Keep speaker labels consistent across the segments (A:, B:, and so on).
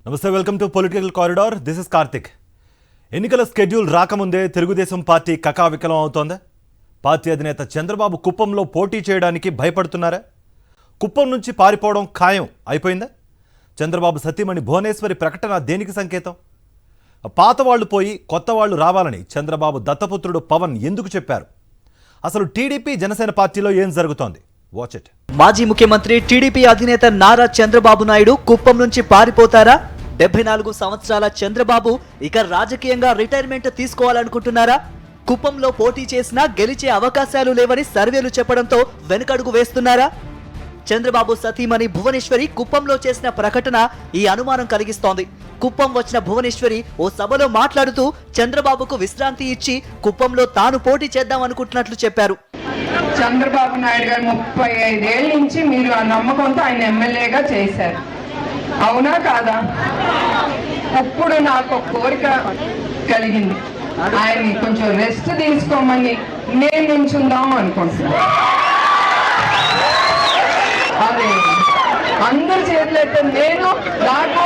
A: నమస్తే, welcome to political corridor. This is Karthik. ఎన్నికల schedule రాకముందే తెలుగుదేశం పార్టీ కకావికలం అవుతోందా? పార్టీ అధినేత చంద్రబాబు కుప్పంలో పోటీ చేయడానికి భయపడుతున్నారా? కుప్పం నుంచి పారిపోవడం ఖాయం అయిపోయిందా? చంద్రబాబు సతీమణి భువనేశ్వరి ప్రకటన దేనికి సంకేతం? పాత వాళ్ళు పోయి కొత్త వాళ్ళు రావాలని చంద్రబాబు దత్తపుత్రుడు పవన్ ఎందుకు చెప్పారు? అసలు టీడీపీ జనసేన పార్టీలో ఏం జరుగుతోంది? Watch it.
B: మాజీ ముఖ్యమంత్రి టీడీపీ అధినేత నారా చంద్రబాబు నాయుడు కుప్పం నుంచి పారిపోతారా? 74 సంవత్సరాల చంద్రబాబు ఇక రాజకీయంగా రిటైర్మెంట్ తీసుకోవాలనుకుంటున్నారా? కుప్పంలో పోటీ చేసినా గెలిచే అవకాశాలు లేవని సర్వేలు చెప్పడంతో వెనుకడుగు వేస్తున్నారా? చంద్రబాబు సతీమణి భువనేశ్వరి కుప్పంలో చేసిన ప్రకటన ఈ అనుమానం కలిగిస్తోంది. కుప్పం వచ్చిన భువనేశ్వరి ఓ సభలో మాట్లాడుతూ చంద్రబాబుకు విశ్రాంతి ఇచ్చి కుప్పంలో తాను పోటీ చేద్దాం అనుకుంటున్నట్లు చెప్పారు.
C: చంద్రబాబు నాయుడు గారు 35 ఏళ్ళ నుంచి మీరు ఆ నమ్మకంతో ఆయన ఎమ్మెల్యేగా చేశారు, అవునా కాదా? అప్పుడు నాకు ఒక కోరిక కలిగింది, ఆయన్ని కొంచెం రెస్ట్ తీసుకోమని నేను నుంచుందాం అనుకుంటున్నాను. అదే అందరి చేతులైతే నేను నాకు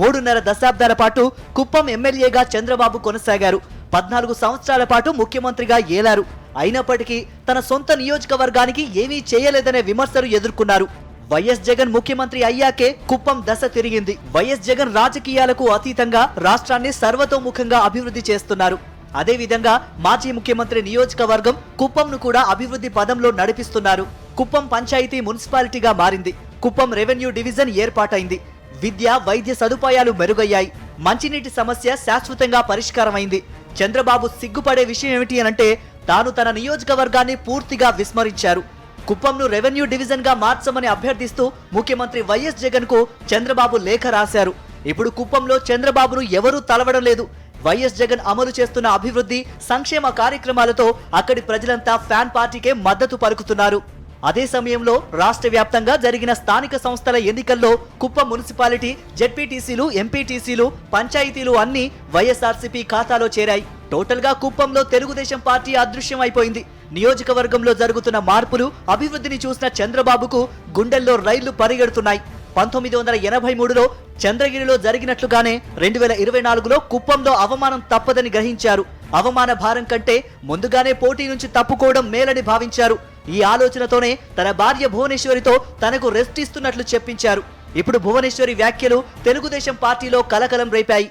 B: 3.5 దశాబ్దాల పాటు కుప్పం ఎమ్మెల్యేగా చంద్రబాబు కొనసాగారు. 14 సంవత్సరాల పాటు ముఖ్యమంత్రిగా ఏలారు. అయినప్పటికీ తన సొంత నియోజకవర్గానికి ఏమీ చేయలేదనే విమర్శలు ఎదుర్కొన్నారు. వైఎస్ జగన్ ముఖ్యమంత్రి అయ్యాకే కుప్పం దశ తిరిగింది. వైఎస్ జగన్ రాజకీయాలకు అతీతంగా రాష్ట్రాన్ని సర్వతోముఖంగా అభివృద్ధి చేస్తున్నారు. అదేవిధంగా మాజీ ముఖ్యమంత్రి నియోజకవర్గం కుప్పంను కూడా అభివృద్ధి పదంలో నడిపిస్తున్నారు. కుప్పం పంచాయతీ మున్సిపాలిటీగా మారింది. కుప్పం రెవెన్యూ డివిజన్ ఏర్పాటైంది. విద్య, వైద్య సదుపాయాలు మెరుగయ్యాయి. మంచినీటి సమస్య శాశ్వతంగా పరిష్కారమైంది. చంద్రబాబు సిగ్గుపడే విషయం ఏమిటి అనంటే తాను తన నియోజకవర్గాన్ని పూర్తిగా విస్మరించారు. కుప్పంను రెవెన్యూ డివిజన్ గా మార్చమని అభ్యర్థిస్తూ ముఖ్యమంత్రి వైఎస్ జగన్ కు చంద్రబాబు లేఖ రాశారు. ఇప్పుడు కుప్పంలో చంద్రబాబును ఎవరూ తలవడం లేదు. వైఎస్ జగన్ అమలు చేస్తున్న అభివృద్ధి, సంక్షేమ కార్యక్రమాలతో అక్కడి ప్రజలంతా ఫ్యాన్ పార్టీకే మద్దతు పలుకుతున్నారు. అదే సమయంలో రాష్ట్ర వ్యాప్తంగా జరిగిన స్థానిక సంస్థల ఎన్నికల్లో కుప్పం మున్సిపాలిటీ, జెడ్పీటీసీలు, ఎంపీటీసీలు, పంచాయతీలు అన్ని వైఎస్ఆర్సీపీ ఖాతాలో చేరాయి. టోటల్ గా కుప్పంలో తెలుగుదేశం పార్టీ అదృశ్యం అయిపోయింది. నియోజకవర్గంలో జరుగుతున్న మార్పులు, అభివృద్ధిని చూసిన చంద్రబాబుకు గుండెల్లో రైళ్లు పరిగెడుతున్నాయి. 1983లో చంద్రగిరిలో జరిగినట్లుగానే 2024లో కుప్పంలో అవమానం తప్పదని గ్రహించారు. అవమాన భారం కంటే ముందుగానే పోటీ నుంచి తప్పుకోవడం మేలని భావించారు. ఈ ఆలోచనతోనే తన భార్య భువనేశ్వరితో తనకు రెస్ట్ ఇస్తున్నట్లు చెప్పించారు. ఇప్పుడు భువనేశ్వరి వ్యాఖ్యలు తెలుగుదేశం పార్టీలో కలకలం రేపాయి.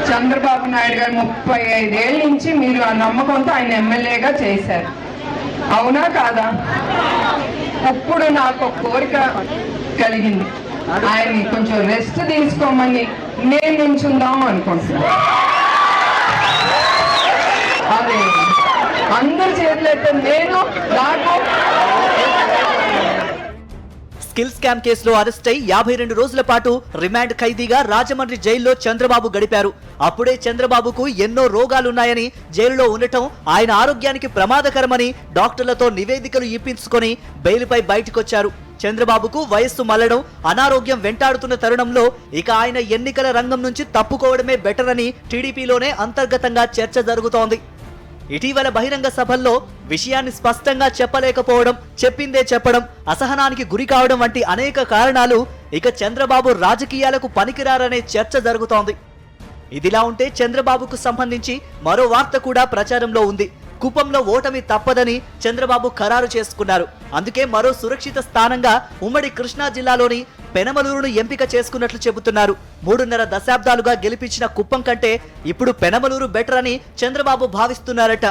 C: చంద్రబాబు నాయుడు గారు 35 ఏళ్ళ నుంచి మీరు ఆ నమ్మకంతో ఆయన ఎమ్మెల్యేగా చేశారు, అవునా కాదా? అప్పుడు నాకు ఒక కోరిక కలిగింది, ఆయన్ని కొంచెం రెస్ట్ తీసుకోమని నేను నుంచుందాం అనుకుంటున్నాను. అదే అందరి చేతులైతే నేను నాకు
B: స్కిల్ స్కామ్ కేసులో అరెస్ట్ అయి 52 రోజుల పాటు రిమాండ్ ఖైదీగా రాజమండ్రి జైల్లో చంద్రబాబు గడిపారు. అప్పుడే చంద్రబాబుకు ఎన్నో రోగాలున్నాయని, జైలులో ఉండటం ఆయన ఆరోగ్యానికి ప్రమాదకరమని డాక్టర్లతో నివేదికలు ఇప్పించుకొని బెయిల్పై బయటకొచ్చారు. చంద్రబాబుకు వయస్సు మళ్లడం, అనారోగ్యం వెంటాడుతున్న తరుణంలో ఇక ఆయన ఎన్నికల రంగం నుంచి తప్పుకోవడమే బెటర్ అని టీడీపీలోనే అంతర్గతంగా చర్చ జరుగుతోంది. ఇటీవల బహిరంగ సభల్లో విషయాన్ని స్పష్టంగా చెప్పలేకపోవడం, చెప్పిందే చెప్పడం, అసహనానికి గురి కావడం వంటి అనేక కారణాలు ఇక చంద్రబాబు రాజకీయాలకు పనికిరారనే చర్చ జరుగుతోంది. ఇదిలా ఉంటే చంద్రబాబుకు సంబంధించి మరో వార్త కూడా ప్రచారంలో ఉంది. కుప్పంలో ఓటమి తప్పదని చంద్రబాబు ఖరారు చేసుకున్నారు. అందుకే మరో సురక్షిత స్థానంగా ఉమ్మడి కృష్ణా జిల్లాలోని పెనమలూరును ఎంపిక చేసుకున్నట్లు చెబుతున్నారు. 3.5 దశాబ్దాలుగా గెలిపించిన కుప్పం కంటే ఇప్పుడు పెనమలూరు బెటర్ అని చంద్రబాబు భావిస్తున్నారట.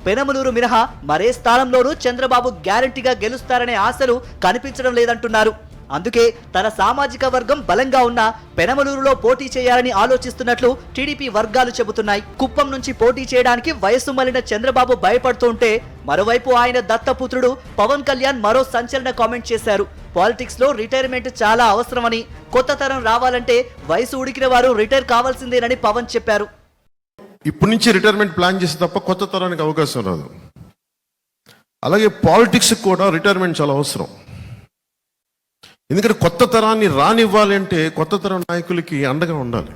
B: పెనమలూరు మినహా మరే స్థానంలోనూ చంద్రబాబు గ్యారంటీగా గెలుస్తారనే ఆశలు కనిపించడం లేదంటున్నారు. అందుకే తన సామాజిక వర్గం బలంగా ఉన్న పెనమలూరులో పోటీ చేయాలని ఆలోచిస్తున్నట్లు టీడీపీ వర్గాలు చెబుతున్నాయి. కుప్పం నుంచి పోటీ చేయడానికి వయస్సు మళ్లిన చంద్రబాబు భయపడుతుంటే మరోవైపు ఆయన దత్తపుత్రుడు పవన్ కళ్యాణ్ మరో సంచలన కామెంట్ చేశారు. పాలిటిక్స్ లో రిటైర్మెంట్ చాలా అవసరమని, కొత్త తరం రావాలంటే వయసు ఉడికిన వారు రిటైర్ కావాల్సిందేనని పవన్ చెప్పారు.
D: ఇప్పటి నుంచి రిటైర్మెంట్ ప్లాన్ చేస్తే తప్ప కొత్త తరానికి అవకాశం రాదు. అలాగే పాలిటిక్స్ కూడా రిటైర్మెంట్ చాలా అవసరం. ఎందుకంటే కొత్త తరాన్ని రానివ్వాలి అంటే కొత్త తరం నాయకులకి అండగా ఉండాలి.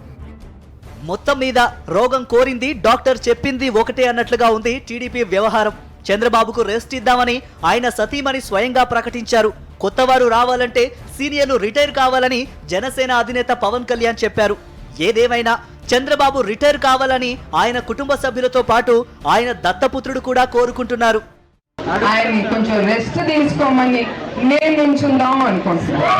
B: మొత్తం మీద రోగం కోరింది, డాక్టర్ చెప్పింది ఒకటే అన్నట్లుగా ఉంది టీడీపీ వ్యవహారం. చంద్రబాబుకు రెస్ట్ ఇద్దామని ఆయన సతీమణి స్వయంగా ప్రకటించారు. కొత్తవారు రావాలంటే సీనియర్లు రిటైర్ కావాలని జనసేన అధినేత పవన్ కళ్యాణ్ చెప్పారు. ఏదేమైనా చంద్రబాబు రిటైర్ కావాలని ఆయన కుటుంబ సభ్యులతో పాటు ఆయన దత్తపుత్రుడు కూడా కోరుకుంటున్నారు.
C: ఆయన్ని కొంచెం రెస్ట్ తీసుకోమని నేను నుంచుందాం అనుకుంటున్నాను.